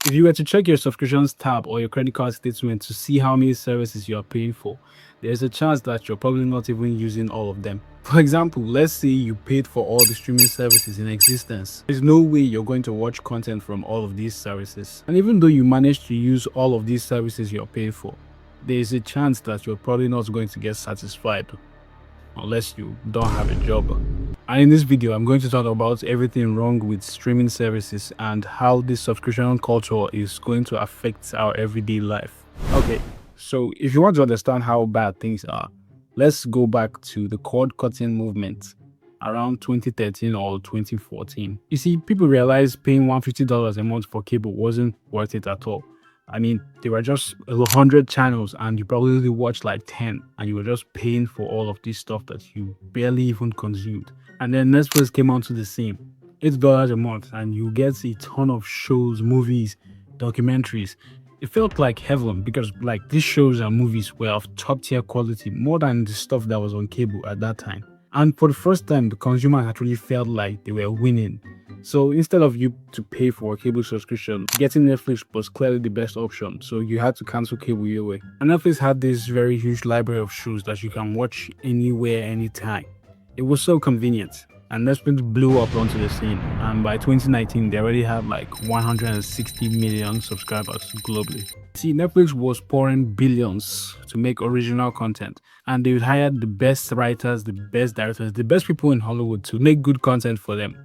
If you were to check your subscriptions tab or your credit card statement to see how many services you are paying for, there's a chance that you're probably not even using all of them. For example, let's say you paid for all the streaming services in existence. There's no way you're going to watch content from all of these services. And even though you manage to use all of these services you're paying for, there's a chance that you're probably not going to get satisfied unless you don't have a job. And in this video, I'm going to talk about everything wrong with streaming services and how this subscription culture is going to affect our everyday life. Okay, so if you want to understand how bad things are, let's go back to the cord-cutting movement around 2013 or 2014. You see, people realized paying $150 a month for cable wasn't worth it at all. I mean, there were just 100 channels and you probably only watched like 10 and you were just paying for all of this stuff that you barely even consumed. And then Netflix came onto the scene. $8 a month and you get a ton of shows, movies, documentaries. It felt like heaven because like these shows and movies were of top tier quality, more than the stuff that was on cable at that time. And for the first time, the consumer actually felt like they were winning. So instead of you to pay for a cable subscription, getting Netflix was clearly the best option. So you had to cancel cable your way. And Netflix had this very huge library of shows that you can watch anywhere, anytime. It was so convenient. And Netflix blew up onto the scene. And by 2019, they already had like 160 million subscribers globally. See, Netflix was pouring billions to make original content. And they hired the best writers, the best directors, the best people in Hollywood to make good content for them.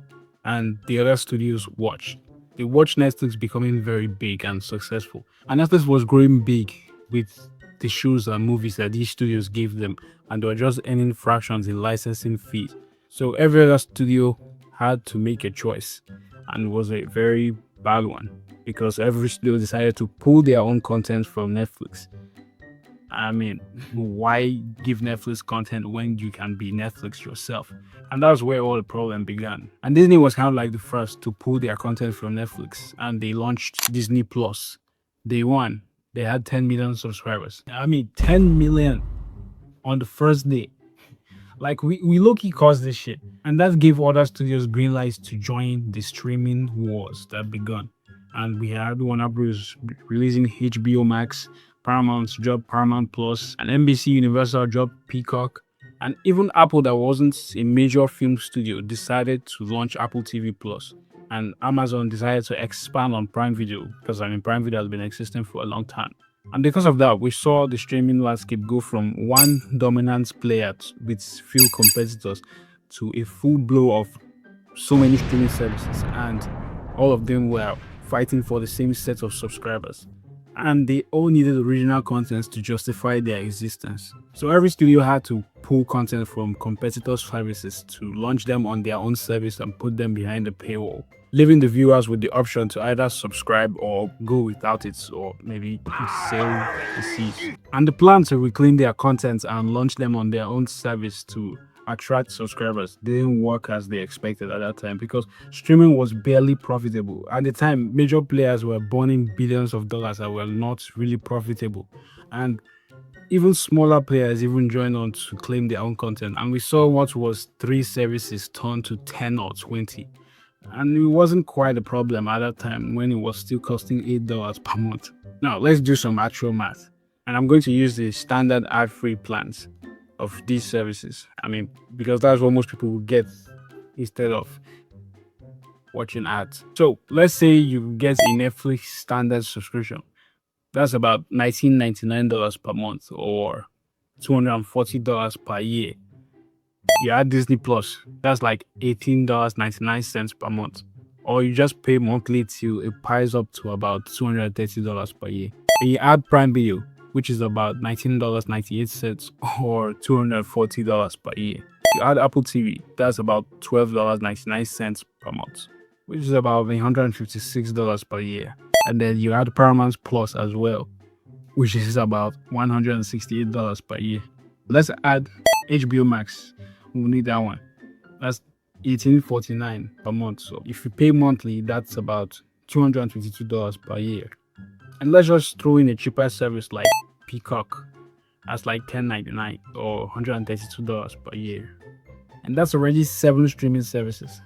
And the other studios watched. They watched Netflix becoming very big and successful. And Netflix was growing big with the shows and movies that these studios gave them, and they were just earning fractions in licensing fees. So every other studio had to make a choice, and it was a very bad one because every studio decided to pull their own content from Netflix. I mean, why give Netflix content when you can be Netflix yourself? And that's where all the problem began. And Disney was kind of like the first to pull their content from Netflix, and they launched Disney Plus. Day one, they had 10 million subscribers. I mean, 10 million on the first day. Like, we low-key caused this shit. And that gave other studios green lights to join the streaming wars that begun. And we had Warner Bros. Releasing HBO Max, Paramount dropped Paramount Plus, and NBC Universal dropped Peacock, and even Apple, that wasn't a major film studio, decided to launch Apple TV Plus, and Amazon decided to expand on Prime Video because Prime Video has been existing for a long time. And because of that, we saw the streaming landscape go from one dominant player with few competitors to a full blow of so many streaming services, and all of them were fighting for the same set of subscribers. And they all needed original content to justify their existence. So every studio had to pull content from competitors' services to launch them on their own service and put them behind the paywall, leaving the viewers with the option to either subscribe or go without it, or maybe sell the seats. And the plan to reclaim their content and launch them on their own service to attract subscribers didn't work as they expected at that time because streaming was barely profitable. At the time, major players were burning billions of dollars that were not really profitable, and even smaller players even joined on to claim their own content, and we saw what was 3 services turn to 10 or 20. And it wasn't quite a problem at that time when it was still costing $8 per month. Now let's do some actual math, and I'm going to use the standard ad-free plans of these services. I mean, because that's what most people will get instead of watching ads. So let's say you get a Netflix standard subscription. That's about $19.99 per month or $240 per year. You add Disney Plus, that's like $18.99 per month. Or you just pay monthly till it piles up to about $230 per year. And you add Prime Video, which is about $19.98 or $240 per year. You add Apple TV, that's about $12.99 per month, which is about $156 per year. And then you add Paramount Plus as well, which is about $168 per year. Let's add HBO Max. We'll need that one. That's $18.49 per month. So if you pay monthly, that's about $222 per year. And let's just throw in a cheaper service like Peacock. That's like $10.99 or $132 per year. And that's already 7 streaming services.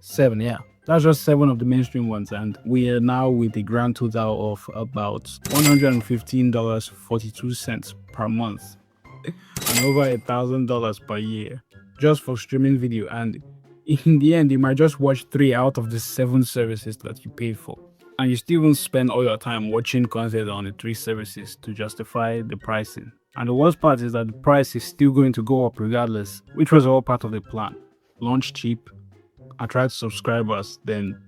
7, yeah. That's just 7 of the mainstream ones, and we are now with a grand total of about $115.42 per month and over $1,000 per year just for streaming video. And in the end, you might just watch 3 out of the 7 services that you paid for, and you still won't spend all your time watching content on the 3 services to justify the pricing. And the worst part is that the price is still going to go up regardless, which was all part of the plan. Launch cheap, attract subscribers, then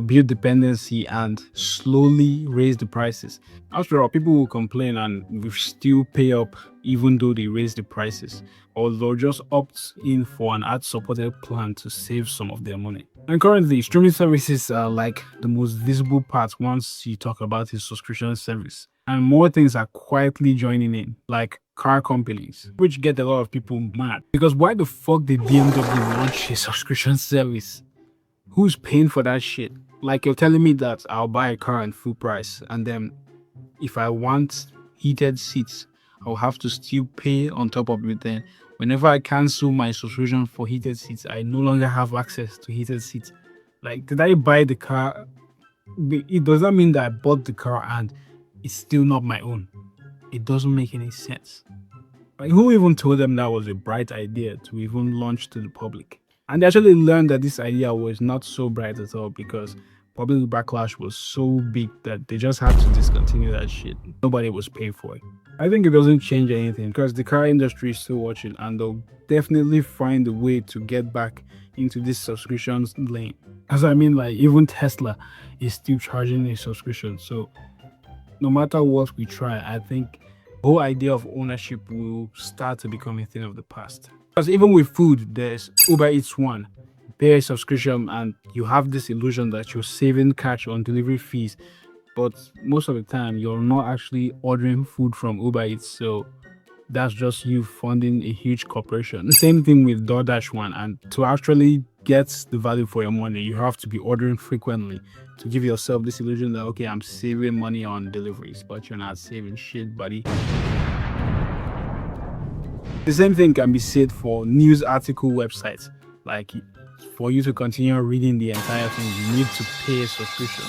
build dependency and slowly raise the prices. After all, people will complain and will still pay up even though they raise the prices, or they'll just opt in for an ad-supported plan to save some of their money. And currently, streaming services are like the most visible part once you talk about a subscription service. And more things are quietly joining in, like car companies, which get a lot of people mad. Because why the fuck did BMW launch a subscription service? Who's paying for that shit? Like, you're telling me that I'll buy a car in full price, and then if I want heated seats, I'll have to still pay on top of it. Then whenever I cancel my subscription for heated seats, I no longer have access to heated seats. Like, did I buy the car? It does not mean that I bought the car and it's still not my own. It doesn't make any sense. Like, who even told them that was a bright idea to even launch to the public? And they actually learned that this idea was not so bright at all, because public backlash was so big that they just had to discontinue that shit. Nobody was paying for it. I think it doesn't change anything, because the car industry is still watching, and they'll definitely find a way to get back into this subscriptions lane. As I mean, like, even Tesla is still charging a subscription. So no matter what we try, I think the whole idea of ownership will start to become a thing of the past. Because even with food, there's Uber Eats One, pay a subscription, and you have this illusion that you're saving cash on delivery fees. But most of the time, you're not actually ordering food from Uber Eats, so that's just you funding a huge corporation. The same thing with DoorDash One, and to actually get the value for your money, you have to be ordering frequently to give yourself this illusion that, okay, I'm saving money on deliveries, but you're not saving shit, buddy. The same thing can be said for news article websites. Like, for you to continue reading the entire thing, you need to pay a subscription.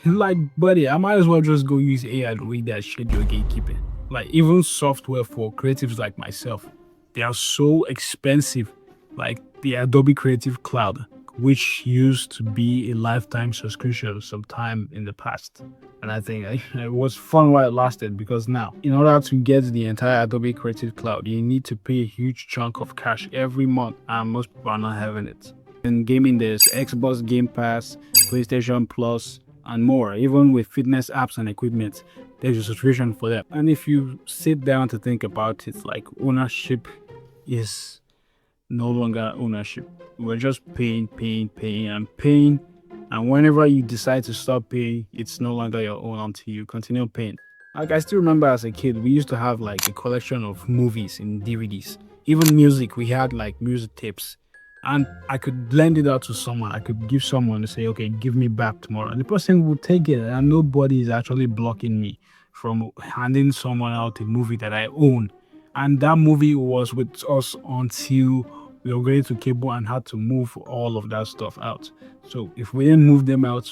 Like, buddy, I might as well just go use AI to read that shit you're gatekeeping. Like, even software for creatives like myself, they are so expensive. Like the Adobe Creative Cloud, which used to be a lifetime subscription sometime in the past. And I think it was fun while it lasted, because now, in order to get the entire Adobe Creative Cloud, you need to pay a huge chunk of cash every month, and most people are not having it. In gaming, there's Xbox Game Pass, PlayStation Plus, and more. Even with fitness apps and equipment, there's a subscription for them. And if you sit down to think about it, like, ownership is no longer ownership. We're just paying, and whenever you decide to stop paying, it's no longer your own until you continue paying. Like, I still remember as a kid, we used to have like a collection of movies in DVDs. Even music, we had like music tapes, and I could lend it out to someone. I could give someone to say, okay, give me back tomorrow, and the person would take it, and nobody is actually blocking me from handing someone out a movie that I own. And that movie was with us until we upgraded to cable and had to move all of that stuff out. So if we didn't move them out,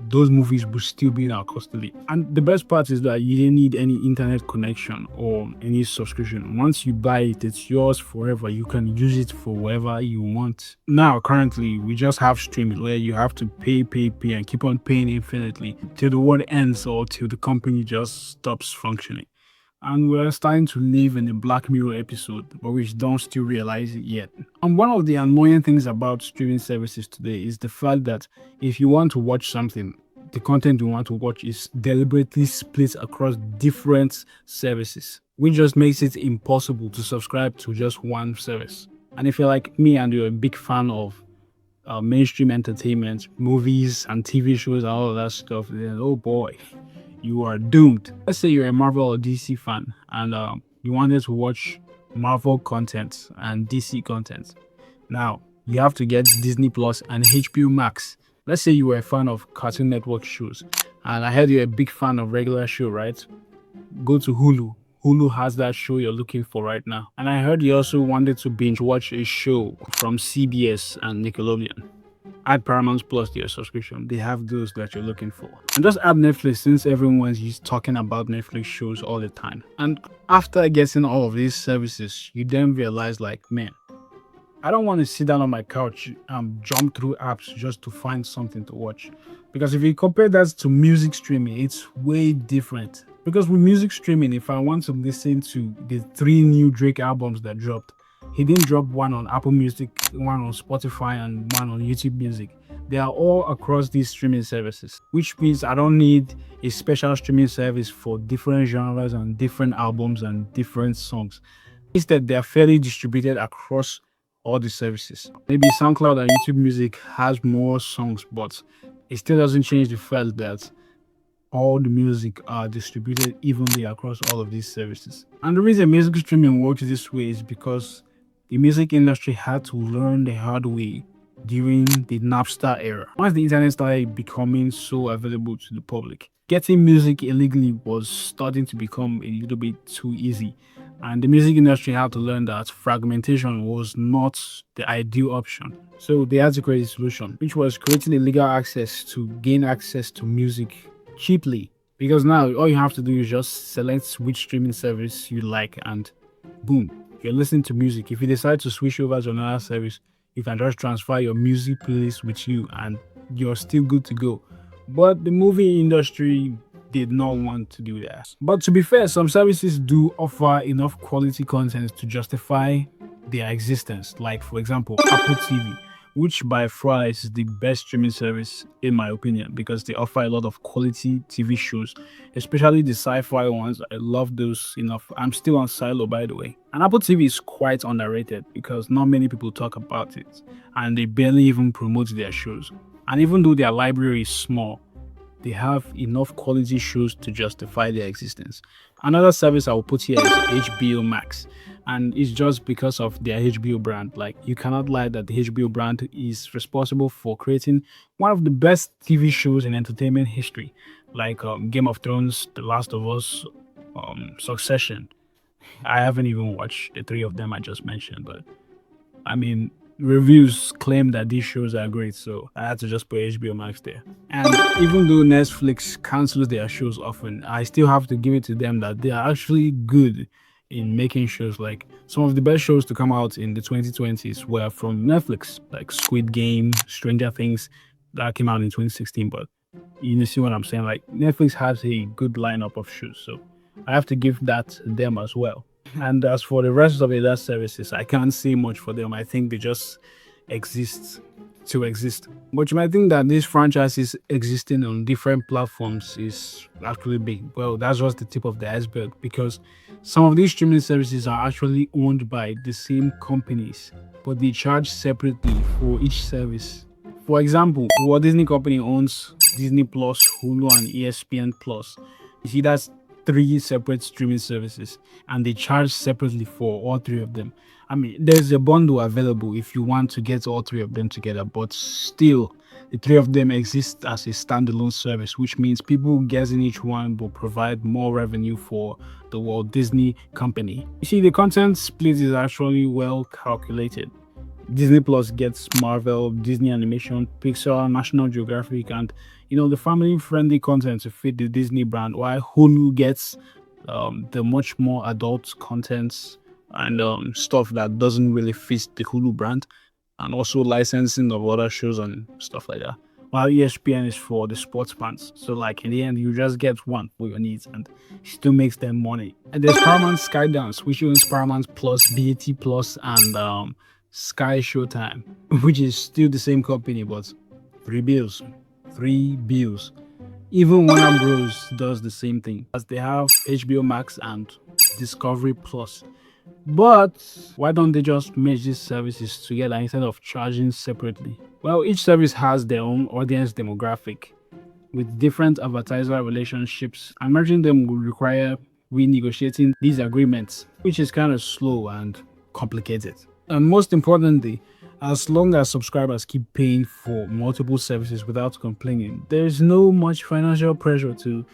those movies would still be in our custody. And the best part is that you didn't need any internet connection or any subscription. Once you buy it, it's yours forever. You can use it for whatever you want. Now, currently, we just have streams where you have to pay, and keep on paying infinitely till the world ends or till the company just stops functioning. And we're starting to live in a Black Mirror episode, but we don't still realize it yet. And one of the annoying things about streaming services today is the fact that if you want to watch something, the content you want to watch is deliberately split across different services, which just makes it impossible to subscribe to just one service. And if you're like me and you're a big fan of mainstream entertainment, movies and TV shows and all of that stuff, then oh boy, you are doomed. Let's say you're a Marvel or DC fan and you wanted to watch Marvel content and DC content. Now, you have to get Disney Plus and HBO Max. Let's say you were a fan of Cartoon Network shows, and I heard you're a big fan of regular show, right? Go to Hulu. Hulu has that show you're looking for right now. And I heard you also wanted to binge watch a show from CBS and Nickelodeon. Add Paramount Plus to your subscription. They have those that you're looking for. And just add Netflix since everyone's used talking about Netflix shows all the time. And after getting all of these services, you then realize like, man, I don't want to sit down on my couch and jump through apps just to find something to watch. Because if you compare that to music streaming, it's way different. Because with music streaming, if I want to listen to the 3 new Drake albums that dropped, he didn't drop one on Apple Music, one on Spotify, and one on YouTube Music. They are all across these streaming services, which means I don't need a special streaming service for different genres and different albums and different songs. Instead, they are fairly distributed across all the services. Maybe SoundCloud and YouTube Music has more songs, but it still doesn't change the fact that all the music are distributed evenly across all of these services. And the reason music streaming works this way is because the music industry had to learn the hard way during the Napster era. Once the internet started becoming so available to the public, getting music illegally was starting to become a little bit too easy. And the music industry had to learn that fragmentation was not the ideal option. So they had to create a solution, which was creating a legal access to gain access to music cheaply. Because now all you have to do is just select which streaming service you like and boom, you're listening to music. If you decide to switch over to another service, you can just transfer your music playlist with you and you're still good to go. But the movie industry did not want to do that. But to be fair, some services do offer enough quality content to justify their existence. Like, for example, Apple TV, which by far is the best streaming service in my opinion because they offer a lot of quality TV shows, especially the sci-fi ones. I love those enough. I'm still on Silo, by the way. And Apple TV is quite underrated because not many people talk about it and they barely even promote their shows. And even though their library is small, they have enough quality shows to justify their existence. Another service I will put here is HBO Max, and it's just because of their HBO brand. Like, you cannot lie that the HBO brand is responsible for creating one of the best TV shows in entertainment history, like Game of Thrones, The Last of Us, Succession. I haven't even watched the 3 of them I just mentioned, but I mean, reviews claim that these shows are great, so I had to just put HBO Max there. And even though Netflix cancels their shows often, I still have to give it to them that they are actually good in making shows. Like, some of the best shows to come out in the 2020s were from Netflix, like Squid Game, Stranger Things, that came out in 2016. But you see what I'm saying? Like, Netflix has a good lineup of shows, so I have to give that to them as well. And as for the rest of the other services, I can't say much for them. I think they just exist to exist. But you might think that these franchises existing on different platforms is actually big. Well, that's just the tip of the iceberg because some of these streaming services are actually owned by the same companies, but they charge separately for each service. For example, Walt Disney Company owns Disney Plus, Hulu, and ESPN Plus. You see, that's 3 separate streaming services and they charge separately for all 3 of them. I mean, there's a bundle available if you want to get all 3 of them together, but still the 3 of them exist as a standalone service, which means people getting each one will provide more revenue for the Walt Disney Company. You see, the content split is actually well calculated. Disney Plus gets Marvel, Disney Animation, Pixar, National Geographic, and the family-friendly content to fit the Disney brand, while Hulu gets the much more adult content and stuff that doesn't really fit the Hulu brand, and also licensing of other shows and stuff like that. While ESPN is for the sports fans. So like in the end, you just get one for your needs and it still makes them money. And there's Paramount Skydance, which owns Paramount Plus, BET Plus, and Sky Showtime, which is still the same company, but 3 bills. 3 bills. Even Warner Bros does the same thing, as they have HBO Max and Discovery Plus. But why don't they just merge these services together instead of charging separately? Well, each service has their own audience demographic with different advertiser relationships, and merging them will require renegotiating these agreements, which is kind of slow and complicated. And most importantly, as long as subscribers keep paying for multiple services without complaining, there's no much financial pressure to,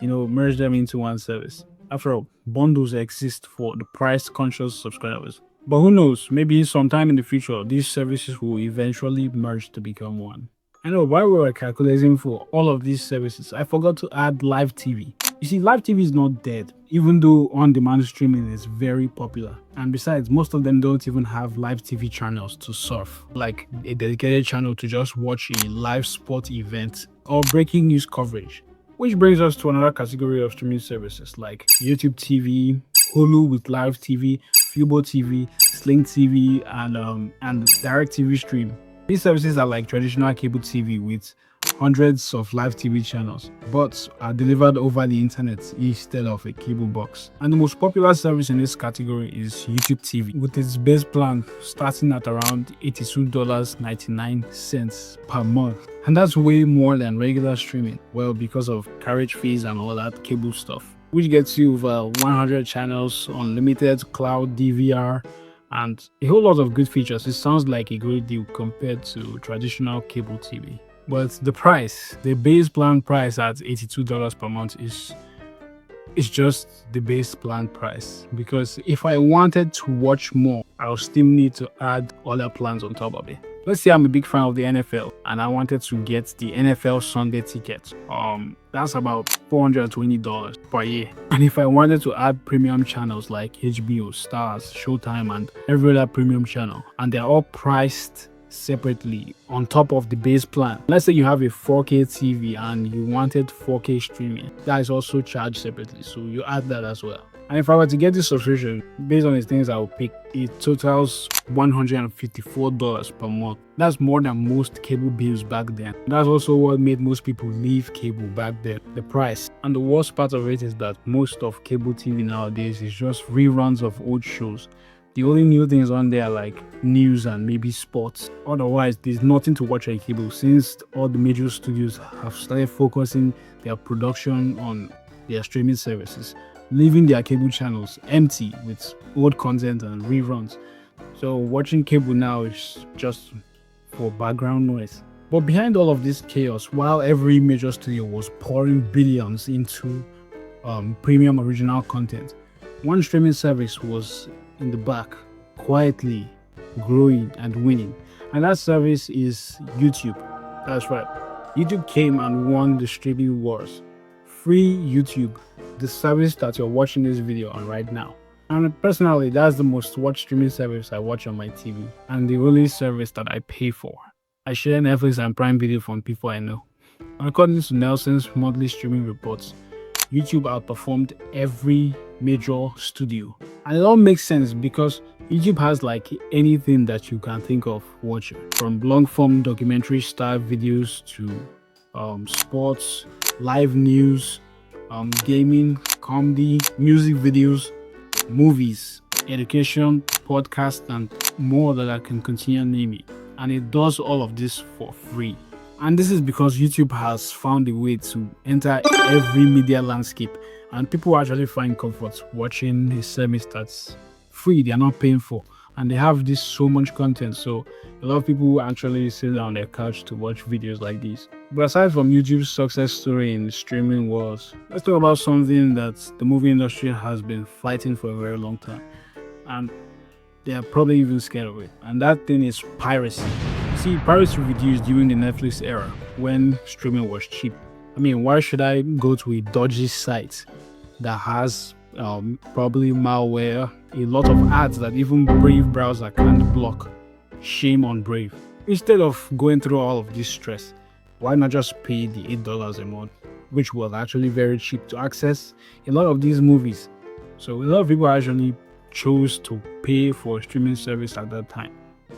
merge them into one service. After all, bundles exist for the price-conscious subscribers. But who knows, maybe sometime in the future, these services will eventually merge to become one. I know while we were calculating for all of these services, I forgot to add live TV. You see, live TV is not dead, even though on demand streaming is very popular. And besides, most of them don't even have live TV channels to surf, like a dedicated channel to just watch a live sport event or breaking news coverage. Which brings us to another category of streaming services like YouTube TV, Hulu with live TV, Fubo TV, Sling TV, and Direct TV Stream. These services are like traditional cable TV with hundreds of live TV channels, but are delivered over the internet instead of a cable box. And the most popular service in this category is YouTube TV, with its base plan starting at around $82.99 per month. And that's way more than regular streaming, well, because of carriage fees and all that cable stuff, which gets you over 100 channels, unlimited cloud DVR, and a whole lot of good features. It sounds like a great deal compared to traditional cable TV. But the price, the base plan price at $82 per month is just the base plan price. Because if I wanted to watch more, I'll still need to add other plans on top of it. Let's say I'm a big fan of the NFL and I wanted to get the NFL Sunday ticket. That's about $420 per year. And if I wanted to add premium channels like HBO, Stars, Showtime, and every other premium channel, and they're all priced separately on top of the base plan. Let's say you have a 4K TV and you wanted 4K streaming. That is also charged separately, so you add that as well. And if I were to get this subscription, based on the things I will pick, it totals $154 per month. That's more than most cable bills back then. That's also what made most people leave cable back then, the price. And the worst part of it is that most of cable TV nowadays is just reruns of old shows. The only new things on there are like news and maybe sports. Otherwise, there's nothing to watch on cable since all the major studios have started focusing their production on their streaming services, leaving their cable channels empty with old content and reruns. So watching cable now is just for background noise. But behind all of this chaos, while every major studio was pouring billions into premium original content, one streaming service was in the back, quietly growing and winning. And that service is YouTube. That's right. YouTube came and won the streaming wars. Free YouTube, the service that you're watching this video on right now. And personally, that's the most watched streaming service I watch on my TV, and the only service that I pay for. I share Netflix and Prime Video from people I know. According to Nielsen's monthly streaming reports, YouTube outperformed every major studio. And it all makes sense because YouTube has like anything that you can think of watching, from long-form documentary style videos to sports, live news, gaming, comedy, music videos, movies, education, podcast, and more that I can continue naming. And it does all of this for free. And this is because YouTube has found a way to enter every media landscape, and people actually find comfort watching a service that's free, they're not paying for, and they have this so much content. So a lot of people actually sit down on their couch to watch videos like these. But aside from YouTube's success story in streaming wars, let's talk about something that the movie industry has been fighting for a very long time, and they are probably even scared of it. And that thing is piracy. See, piracy reduced during the Netflix era when streaming was cheap. I mean, why should I go to a dodgy site that has probably malware, a lot of ads that even Brave browser can't block? Shame on Brave. Instead of going through all of this stress, why not just pay the $8 a month, which was actually very cheap to access a lot of these movies? So a lot of people actually chose to pay for a streaming service at that time,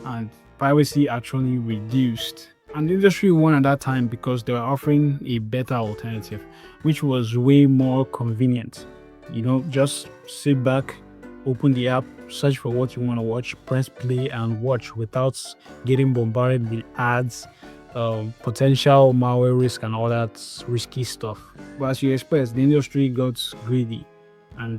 and piracy actually reduced. And the industry won at that time because they were offering a better alternative, which was way more convenient. You know, just sit back, open the app, search for what you want to watch, press play and watch without getting bombarded with ads, potential malware risk and all that risky stuff. But as you expect, the industry got greedy, and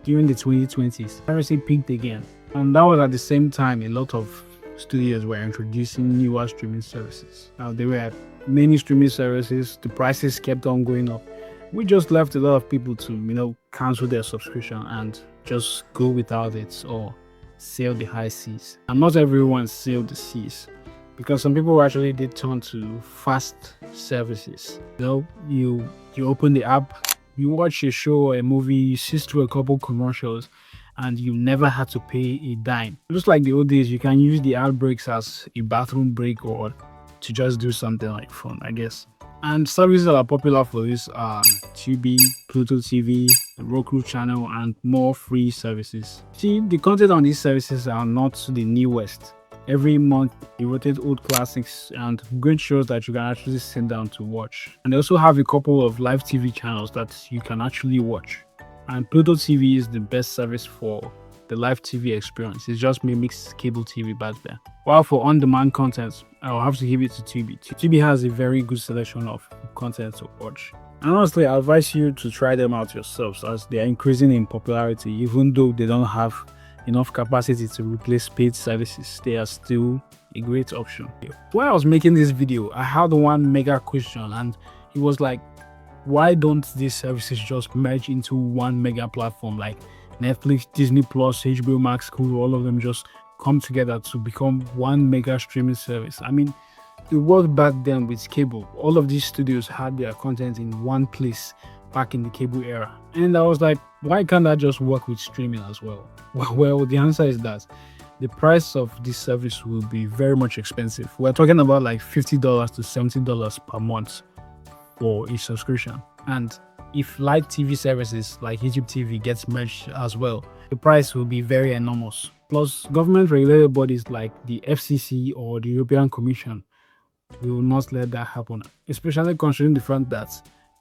during the 2020s, piracy peaked again. And that was at the same time a lot of studios were introducing newer streaming services. Now, there were many streaming services, the prices kept on going up. We just left a lot of people to, cancel their subscription and just go without it, or sail the high seas. And not everyone sailed the seas, because some people actually did turn to fast services. You open the app, you watch a show or a movie, you sit through a couple commercials, and you never had to pay a dime. Just like the old days, you can use the ad breaks as a bathroom break or to just do something like fun, I guess. And services that are popular for this are Tubi, Pluto TV, the Roku channel, and more free services. See, the content on these services are not the newest. Every month, they rotate old classics and great shows that you can actually sit down to watch. And they also have a couple of live TV channels that you can actually watch. And Pluto TV is the best service for the live TV experience. It just mimics cable TV back there. While for on-demand content, I'll have to give it to Tubi. Tubi has a very good selection of content to watch. And honestly, I advise you to try them out yourselves, as they are increasing in popularity. Even though they don't have enough capacity to replace paid services, they are still a great option. While I was making this video, I had one mega question, and it was like, why don't these services just merge into one mega platform like Netflix, Disney Plus, HBO Max, Hulu? All of them just come together to become one mega streaming service. I mean, it worked back then with cable. All of these studios had their content in one place back in the cable era. And I was like, why can't that just work with streaming as well? Well, the answer is that the price of this service will be very much expensive. We're talking about like $50 to $70 per month for a subscription. And if live TV services like YouTube TV gets merged as well, the price will be very enormous. Plus, government regulated bodies like the FCC or the European Commission will not let that happen, especially considering the fact that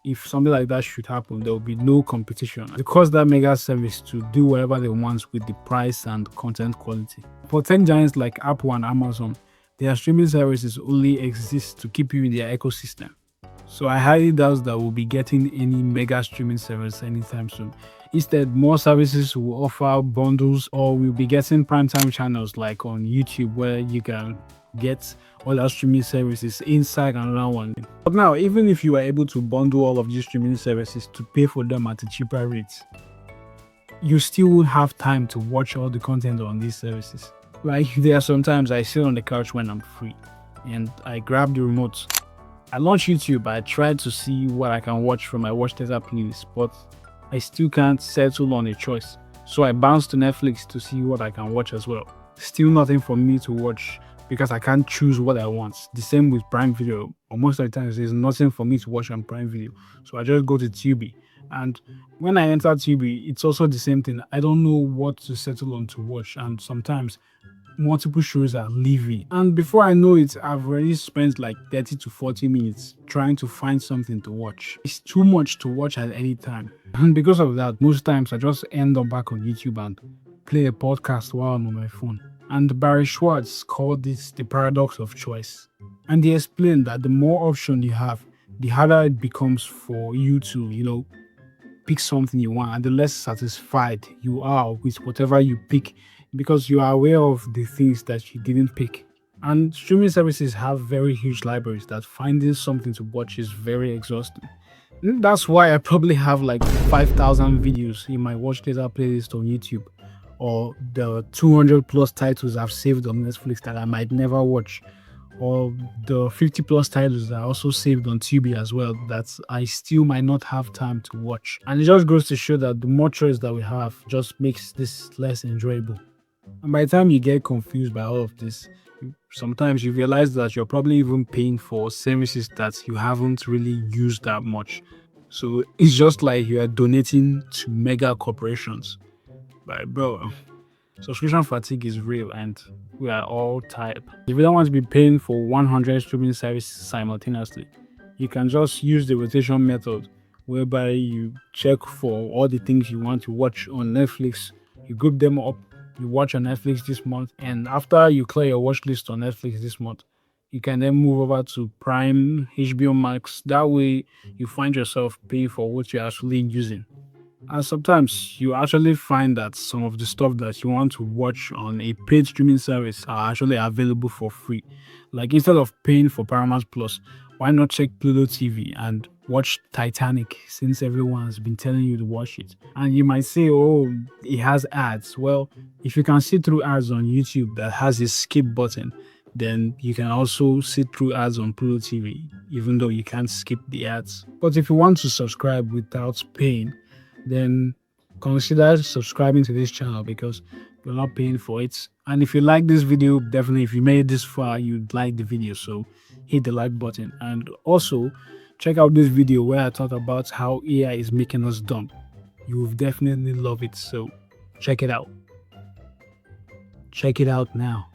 if something like that should happen, there will be no competition. It costs that mega service to do whatever they want with the price and content quality. For tech giants like Apple and Amazon, their streaming services only exist to keep you in their ecosystem. So I highly doubt that we'll be getting any mega streaming service anytime soon. Instead, more services will offer bundles, or we'll be getting primetime channels like on YouTube, where you can get all our streaming services inside another one. But now, even if you are able to bundle all of these streaming services to pay for them at a cheaper rate, you still won't have time to watch all the content on these services. Like, there are sometimes I sit on the couch when I'm free and I grab the remote. I launch YouTube. I try to see what I can watch from my watch data playlist, but I still can't settle on a choice. So I bounce to Netflix to see what I can watch as well. Still nothing for me to watch because I can't choose what I want. The same with Prime Video. Or most of the times, there's nothing for me to watch on Prime Video. So I just go to Tubi. And when I enter Tubi, it's also the same thing. I don't know what to settle on to watch. And sometimes multiple shows are leaving. And before I know it, I've already spent like 30 to 40 minutes trying to find something to watch. It's too much to watch at any time. And because of that, most times I just end up back on YouTube and play a podcast while I'm on my phone. And Barry Schwartz called this the paradox of choice. And he explained that the more options you have, the harder it becomes for you to, pick something you want, and the less satisfied you are with whatever you pick, because you are aware of the things that you didn't pick. And streaming services have very huge libraries that finding something to watch is very exhausting. That's why I probably have like 5,000 videos in my watch data playlist on YouTube, or the 200 plus titles I've saved on Netflix that I might never watch, or the 50 plus titles that are also saved on Tubi as well that I still might not have time to watch. And it just goes to show that the more choice that we have just makes this less enjoyable. And by the time you get confused by all of this, sometimes you realize that you're probably even paying for services that you haven't really used that much. So it's just like you are donating to mega corporations. But bro, subscription fatigue is real and we are all tired. If you don't want to be paying for 100 streaming services simultaneously, you can just use the rotation method, whereby you check for all the things you want to watch on Netflix, you group them up, you watch on Netflix this month, and after you clear your watch list on Netflix this month, you can then move over to Prime, HBO Max. That way you find yourself paying for what you're actually using. And sometimes you actually find that some of the stuff that you want to watch on a paid streaming service are actually available for free. Like, instead of paying for Paramount Plus, why not check Pluto TV and watch Titanic since everyone has been telling you to watch it. And you might say, oh, it has ads. Well, if you can see through ads on YouTube that has a skip button, then you can also see through ads on Pluto TV, even though you can't skip the ads. But if you want to subscribe without paying, then consider subscribing to this channel because you're not paying for it. And if you like this video, definitely if you made it this far, you'd like the video, so hit the like button. And also check out this video where I talk about how AI is making us dumb. You will definitely love it, so check it out now.